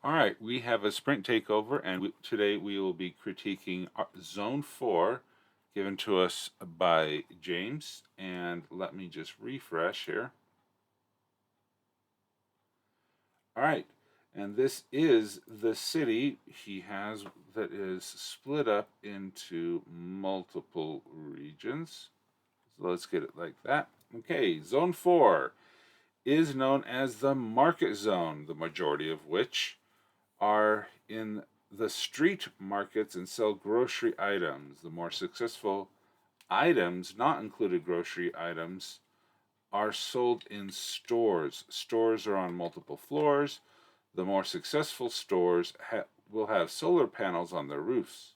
All right, we have a sprint takeover, and today we will be critiquing Zone 4, given to us by James. And let me just refresh here. All right, and this is the city he has that is split up into multiple regions. So let's get it like that. Okay, Zone 4 is known as the market zone, the majority of which are in the street markets and sell grocery items. The more successful items, not included grocery items, are sold in stores. Stores are on multiple floors. The more successful stores will have solar panels on their roofs.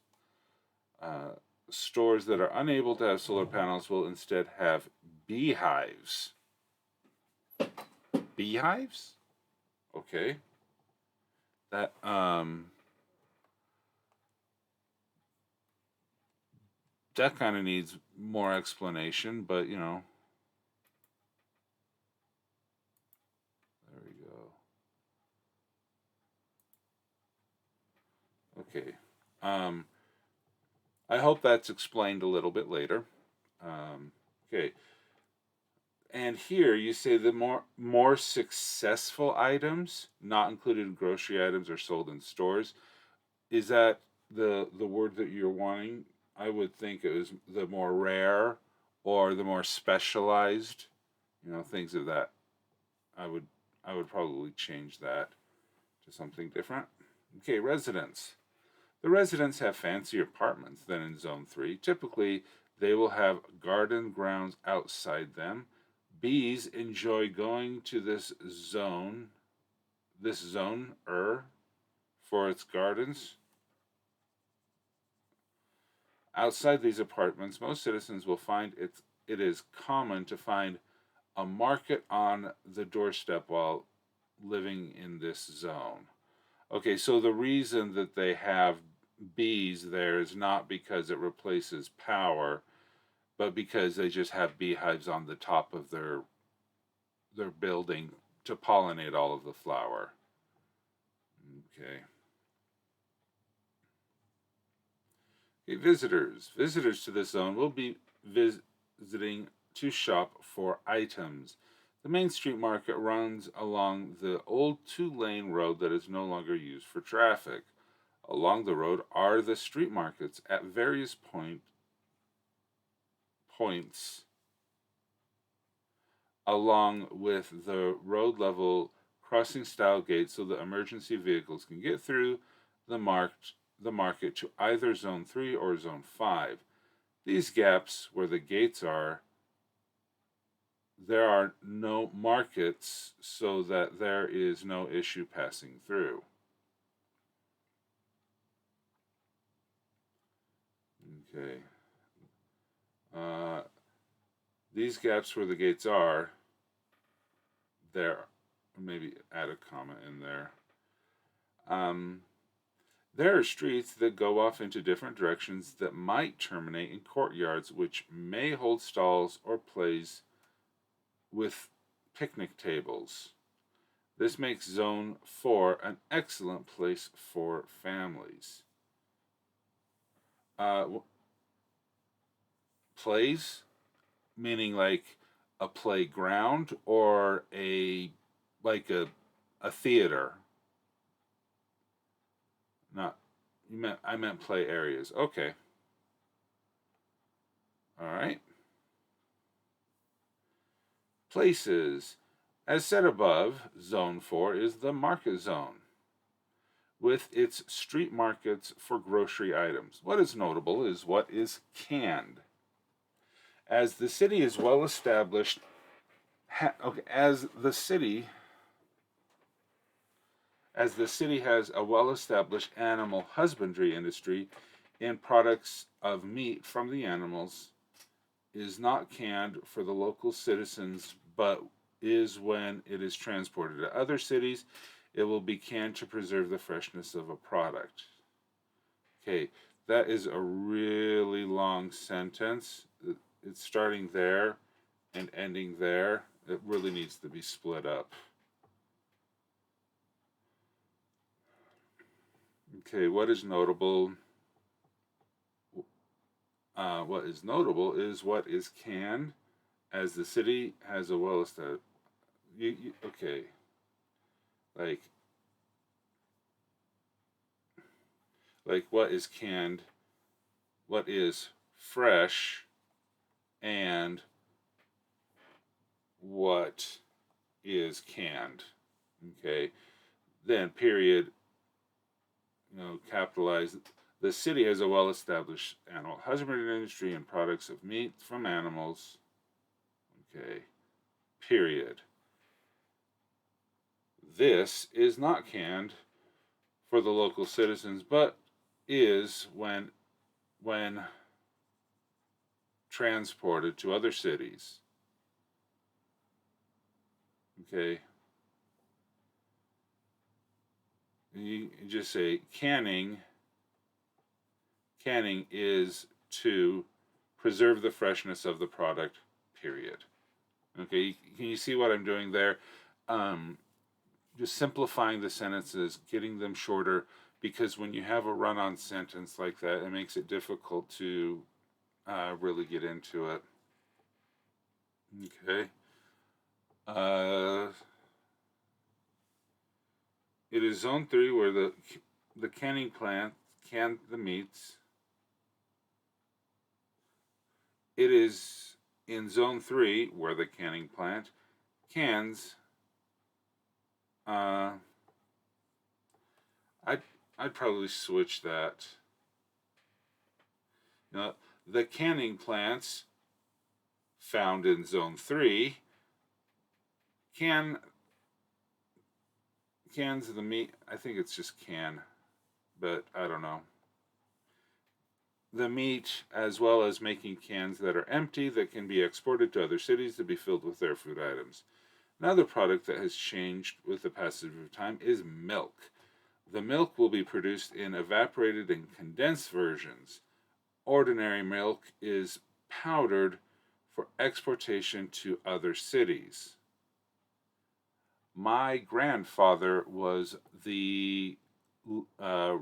Uh, Stores that are unable to have solar panels will instead have beehives. Beehives? Okay. That that kind of needs more explanation, but there we go. Okay. Um, I hope that's explained a little bit later. Okay. And here you say the more successful items, not included grocery items, are sold in stores. Is that the word that you're wanting? I would think it was the more rare or the more specialized, things of that. I would I would probably change that to something different. Okay, residents. The residents have fancier apartments than in Zone 3. Typically, they will have garden grounds outside them. Bees enjoy going to this zone for its gardens. Outside these apartments, most citizens will find it is common to find a market on the doorstep while living in this zone. Okay, so the reason that they have bees there is not because it replaces power, but because they just have beehives on the top of their building to pollinate all of the flower. Okay. Okay, visitors. Visitors to this zone will be visiting to shop for items. The Main Street Market runs along the old two-lane road that is no longer used for traffic. Along the road are the street markets at various points along with the road level crossing style gates so that emergency vehicles can get through the market to either zone 3 or zone 5. These gaps where the gates are, there are no markets so that there is no issue passing through. Okay. Uh, these gaps where the gates are, there, maybe add a comma in there. Um, there are streets that go off into different directions that might terminate in courtyards, which may hold stalls or plays with picnic tables. This makes Zone 4 an excellent place for families. Uh, Plays, meaning like a playground or like a theater. Not I meant play areas. Okay. All right. Places. As said above, Zone 4 is the market zone with its street markets for grocery items. What is notable is what is canned. As the city is well established, okay, as the city has a well established animal husbandry industry and products of meat from the animals is not canned for the local citizens but is when it is transported to other cities. It will be canned to preserve the freshness of a product. Okay, that is a really long sentence. It's starting there and ending there. It really needs to be split up. Okay, what is notable? What is notable is what is canned, as the city has a well established. Okay, like what is canned, what is fresh, and what is canned. Okay, then period. Capitalize. The city has a well-established animal husbandry industry and products of meat from animals. Okay, period. This is not canned for the local citizens, but is when transported to other cities. Okay, you just say canning. Canning is to preserve the freshness of the product. Period. Okay, can you see what I'm doing there? Um, just simplifying the sentences, getting them shorter, because when you have a run-on sentence like that, it makes it difficult to really get into it. Okay. Uh, it is zone 3 where the canning plant canned the meats. It is in zone 3 where the canning plant cans. Uh, I'd I'd probably switch that. Now, the canning plants found in zone 3 can cans the meat. I think it's just can, but I don't know. The meat, as well as making cans that are empty that can be exported to other cities to be filled with their food items. Another product that has changed with the passage of time is milk. The milk will be produced in evaporated and condensed versions. Ordinary milk is powdered for exportation to other cities. My grandfather was the uh,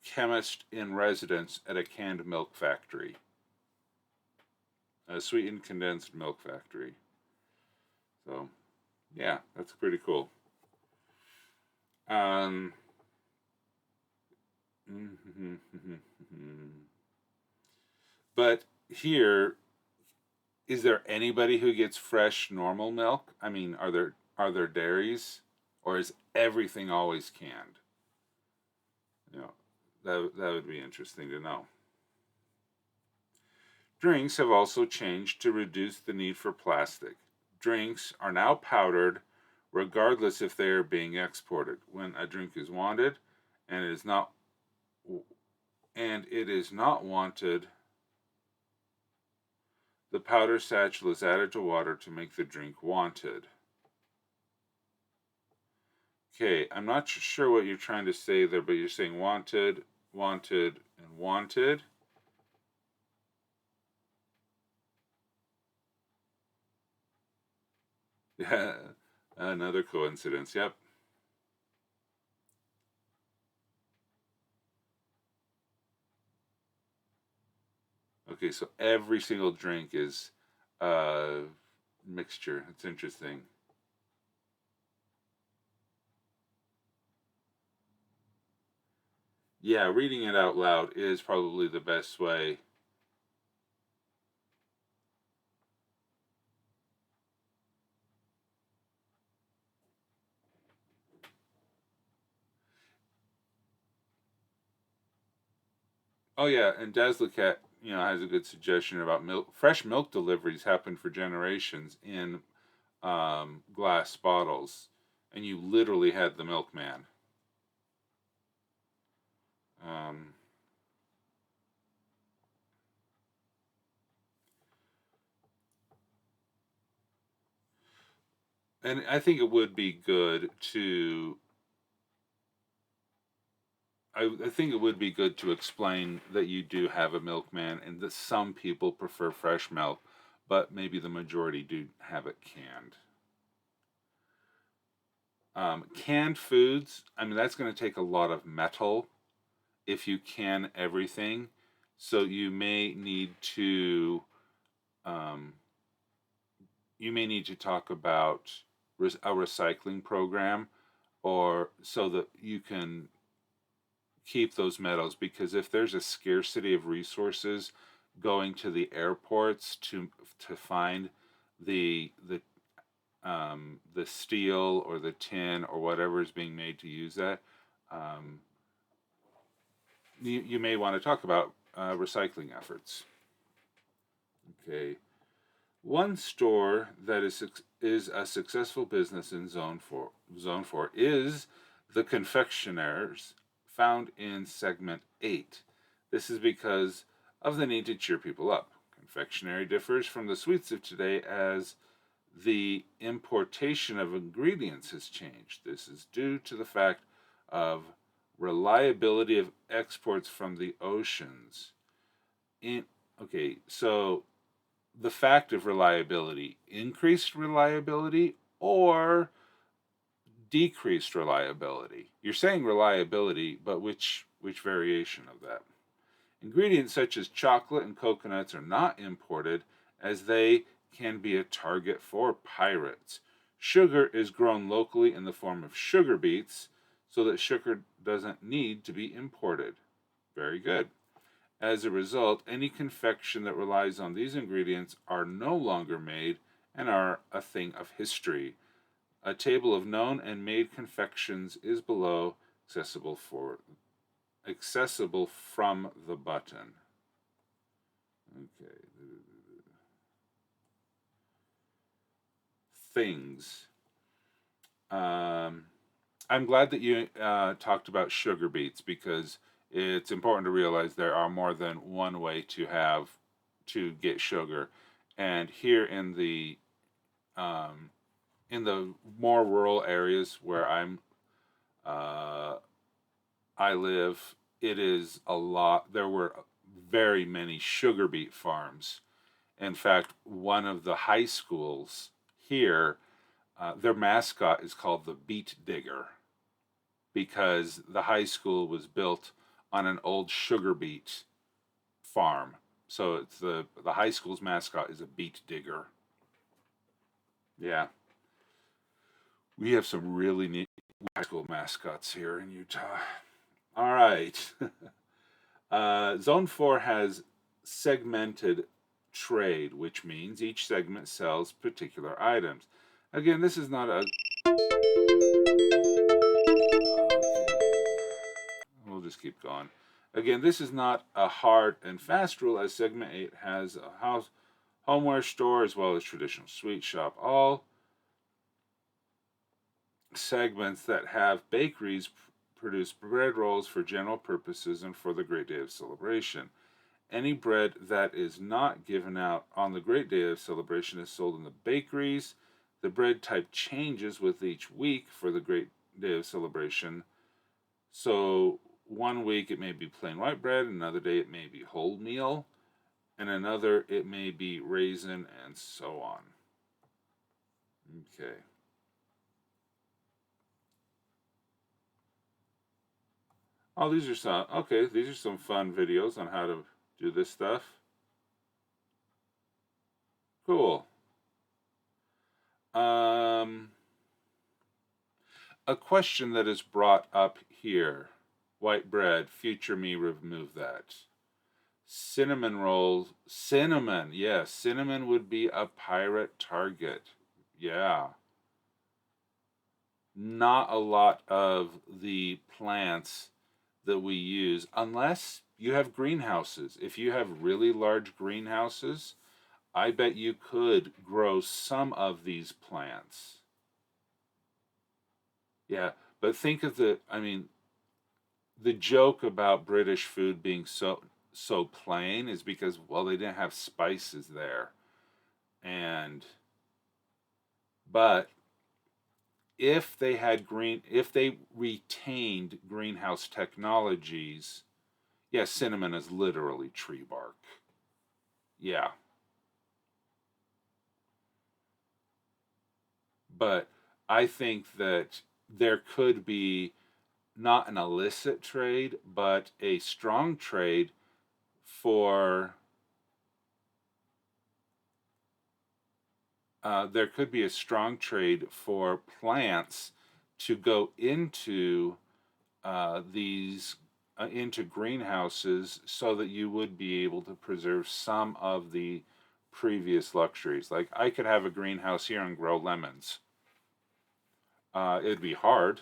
chemist in residence at a canned milk factory, a sweetened condensed milk factory. So, yeah, that's pretty cool. Um, but here, is there anybody who gets fresh normal milk? I mean, are there dairies, or is everything always canned? You know, that would be interesting to know. Drinks have also changed to reduce the need for plastic. Drinks are now powdered regardless if they are being exported. When a drink is wanted and it is not wanted, the powder satchel is added to water to make the drink wanted. Okay, I'm not sure what you're trying to say there, but you're saying wanted, wanted, and wanted. Yeah, another coincidence. Yep. Okay, so every single drink is uh mixture. It's interesting. Yeah, reading it out loud is probably the best way. Oh yeah, and Dazzlecat, has a good suggestion about milk. Fresh milk deliveries happen for generations in glass bottles, and you literally had the milkman. Um, and I think it would be good to. I think it would be good to explain that you do have a milkman and that some people prefer fresh milk, but maybe the majority do have it canned. Canned foods, I mean, that's going to take a lot of metal if you can everything. So um, you may need to talk about a recycling program, or so that you can keep those metals, because if there's a scarcity of resources going to the airports to find the the steel or the tin or whatever is being made to use that, um, you may want to talk about recycling efforts. Okay, one store that is a successful business in Zone 4 is the confectioners found in segment 8. This is because of the need to cheer people up. Confectionery differs from the sweets of today as the importation of ingredients has changed. This is due to the fact of reliability of exports from the oceans. In okay, so the fact of reliability, increased reliability or decreased reliability? You're saying reliability, but which variation of that? Ingredients such as chocolate and coconuts are not imported, as they can be a target for pirates. Sugar is grown locally in the form of sugar beets, so that sugar doesn't need to be imported. Very good. As a result, any confection that relies on these ingredients are no longer made and are a thing of history. A table of known and made confections is below, accessible from the button. Okay. Things. Um, I'm glad that you talked about sugar beets, because it's important to realize there are more than one way to get sugar, and here um, in the more rural areas where uh, I live, it is a lot. There were very many sugar beet farms. In fact, one of the high schools here, their mascot is called the Beet Digger, because the high school was built on an old sugar beet farm. So it's the high school's mascot is a beet digger. Yeah, we have some really neat high school mascots here in Utah. All right. Zone 4 has segmented trade, which means each segment sells particular items. Again, this is not a. We'll just keep going. Again, this is not a hard and fast rule, as segment 8 has a homeware store as well as traditional sweet shop. All segments that have bakeries produce bread rolls for general purposes and for the great day of celebration. Any bread that is not given out on the great day of celebration is sold in the bakeries. The bread type changes with each week for the great day of celebration. So one week it may be plain white bread, another day it may be wholemeal, and another it may be raisin, and so on. Okay. Oh, these are some fun videos on how to do this stuff. Cool. Um, a question that is brought up here. White bread, future me remove that. Cinnamon rolls. Cinnamon, yes. Cinnamon would be a pirate target. Yeah. Not a lot of the plants that we use, unless you have greenhouses. If you have really large greenhouses, I bet you could grow some of these plants. Yeah, but think of the joke about British food being so plain is because, well, they didn't have spices there. And but if they retained greenhouse technologies, yeah, cinnamon is literally tree bark. Yeah, but I think that there could be not an illicit trade, but a strong trade for there could be a strong trade for plants to go into these into greenhouses so that you would be able to preserve some of the previous luxuries. Like I could have a greenhouse here and grow lemons. It'd be hard,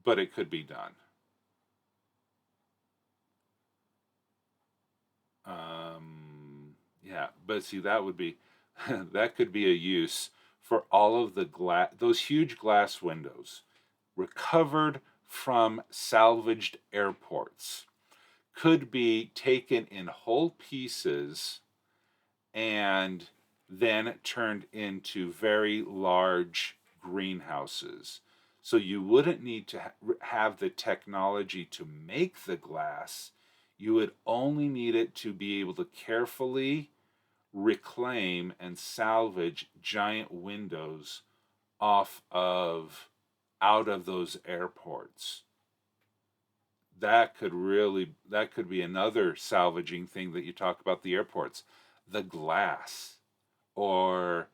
but it could be done. Yeah, but see, that would be that could be a use for all of the glass, those huge glass windows recovered from salvaged airports could be taken in whole pieces and then turned into very large greenhouses. So you wouldn't need to have the technology to make the glass. You would only need it to be able to carefully reclaim and salvage giant windows off of out of those airports. That could be another salvaging thing that you talk about the airports, the glass or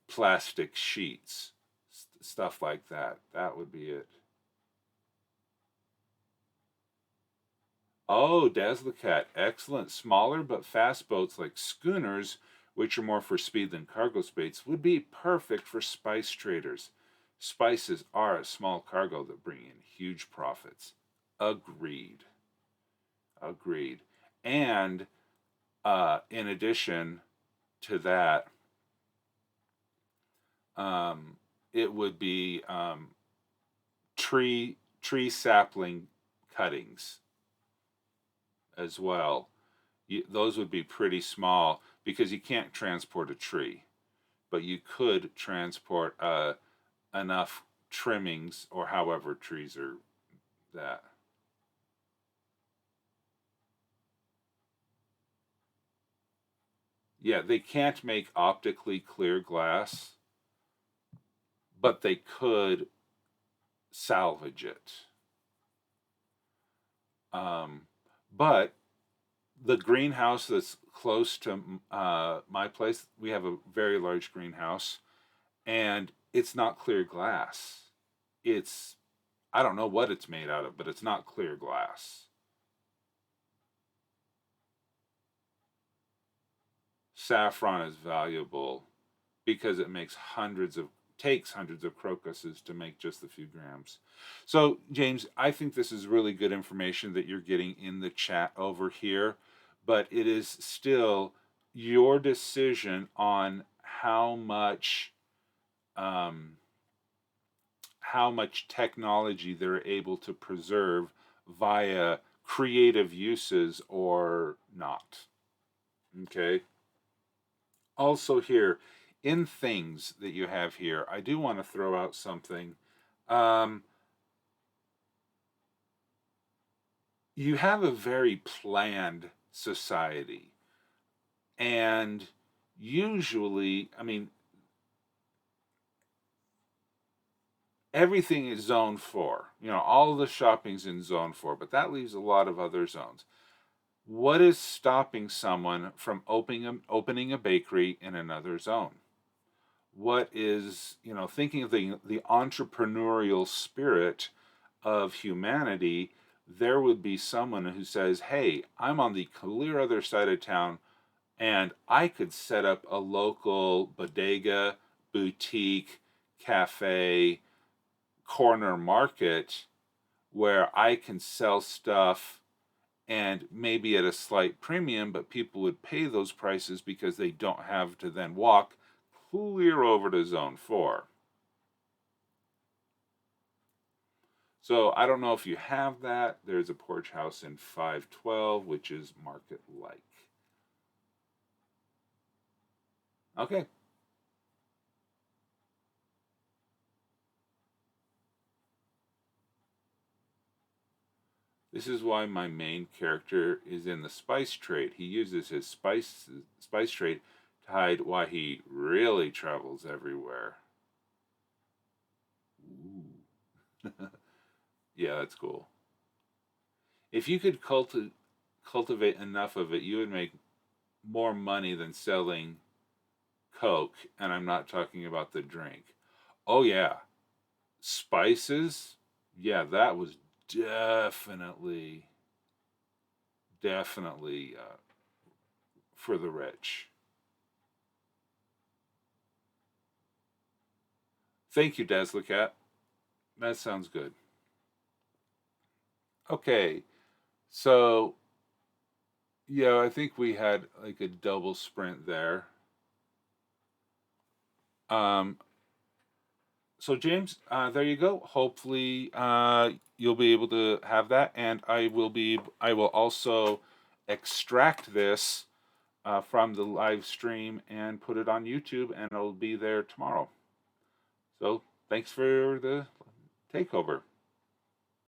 plastic sheets, stuff like that. That would be it. Oh, Dazzlecat, excellent. Smaller but fast boats like schooners, which are more for speed than cargo space, would be perfect for spice traders. Spices are a small cargo that bring in huge profits. Agreed. Agreed. And in addition to that, it would be tree sapling cuttings as well. Those would be pretty small because you can't transport a tree, but you could transport enough trimmings or however trees are that. Yeah, they can't make optically clear glass, but they could salvage it. Um, but the greenhouse that's close to my place, we have a very large greenhouse, and it's not clear glass. It's I don't know what it's made out of, but it's not clear glass. Saffron is valuable because it takes hundreds of crocuses to make just a few grams. So, James, I think this is really good information that you're getting in the chat over here, but it is still your decision on um, how much technology they're able to preserve via creative uses or not. Okay. Also, here in things that you have here, I do want to throw out something. Um, you have a very planned society, and usually, I mean, everything is zone 4. You know, all of the shopping's in zone 4, but that leaves a lot of other zones. What is stopping someone from opening a bakery in another zone? What is, thinking of the entrepreneurial spirit of humanity, there would be someone who says, hey, I'm on the clear other side of town and I could set up a local bodega, boutique, cafe, corner market where I can sell stuff and maybe at a slight premium, but people would pay those prices because they don't have to then walk clear over to zone 4. So I don't know if you have that. There's a porch house in 512, which is market like. Okay. This is why my main character is in the spice trade. He uses his spice trade to hide why he really travels everywhere. Ooh. Yeah, that's cool. if you could cultivate enough of it, you would make more money than selling Coke, and I'm not talking about the drink. Oh yeah, spices. Yeah, that was definitely for the rich. Thank you, Dazzlecat. That sounds good. Okay, so yeah, I think we had like a double sprint there. Um, so James, there you go. Hopefully, you'll be able to have that, and I will also extract this from the live stream and put it on YouTube, and it'll be there tomorrow. So thanks for the takeover.